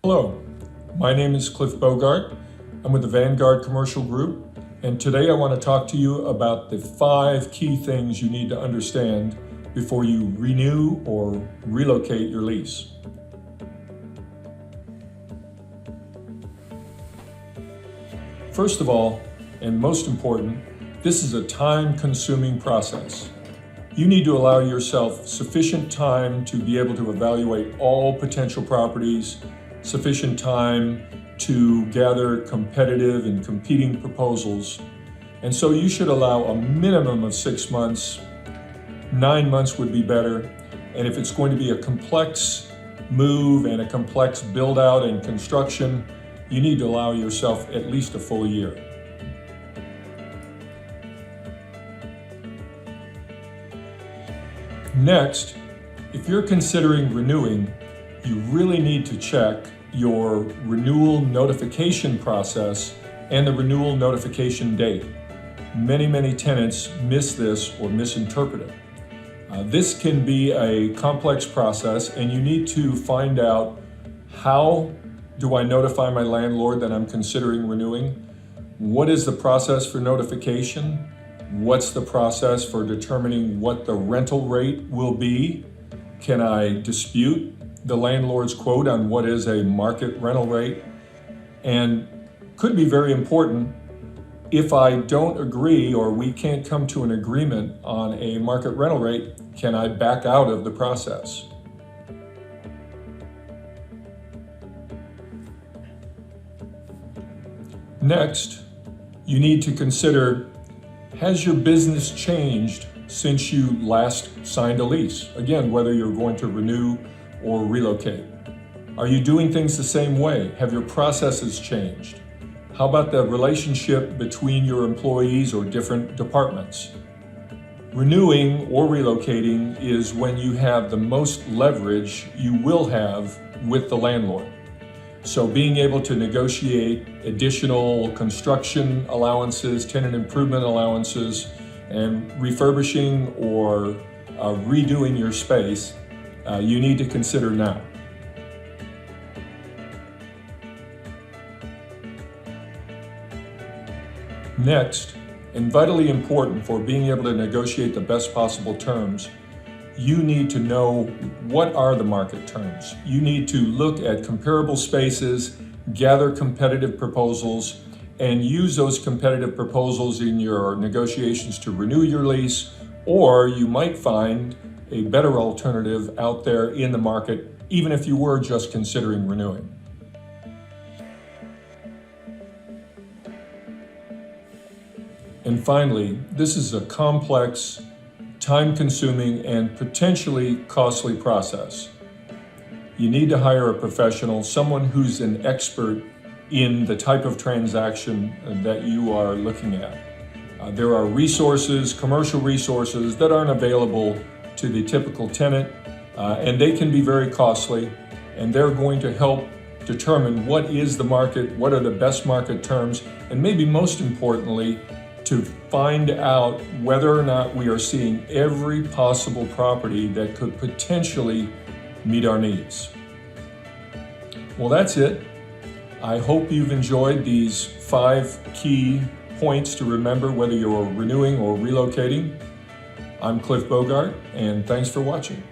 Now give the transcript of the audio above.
Hello, my name is Cliff Bogart. I'm with the Vanguard Commercial Group, and today I want to talk to you about the 5 key things you need to understand before you renew or relocate your lease. First of all, and most important, this is a time-consuming process. You need to allow yourself sufficient time to be able to evaluate all potential properties, sufficient time to gather competitive and competing proposals. And so you should allow a minimum of 6 months. 9 months would be better. And if it's going to be a complex move and a complex build out and construction, you need to allow yourself at least a full year. Next, if you're considering renewing, you really need to check your renewal notification process and the renewal notification date. Many tenants miss this or misinterpret it. This can be a complex process, and you need to find out, how do I notify my landlord that I'm considering renewing? What is the process for notification? What's the process for determining what the rental rate will be? Can I dispute the landlord's quote on what is a market rental rate? And could be very important, if I don't agree or we can't come to an agreement on a market rental rate, can I back out of the process? Next, you need to consider, has your business changed since you last signed a lease? Again, whether you're going to renew or relocate. Are you doing things the same way? Have your processes changed? How about the relationship between your employees or different departments? Renewing or relocating is when you have the most leverage you will have with the landlord. So being able to negotiate additional construction allowances, tenant improvement allowances, and refurbishing or redoing your space, you need to consider now. Next, and vitally important for being able to negotiate the best possible terms, you need to know what are the market terms. You need to look at comparable spaces, gather competitive proposals, and use those competitive proposals in your negotiations to renew your lease, or you might find a better alternative out there in the market, even if you were just considering renewing. And finally, this is a complex, time-consuming, and potentially costly process. You need to hire a professional, someone who's an expert in the type of transaction that you are looking at. There are resources, commercial resources, that aren't available to the typical tenant, and they can be very costly, and they're going to help determine what is the market, what are the best market terms, and maybe most importantly, to find out whether or not we are seeing every possible property that could potentially meet our needs. Well, that's it. I hope you've enjoyed these 5 key points to remember whether you're renewing or relocating. I'm Cliff Bogart, and thanks for watching.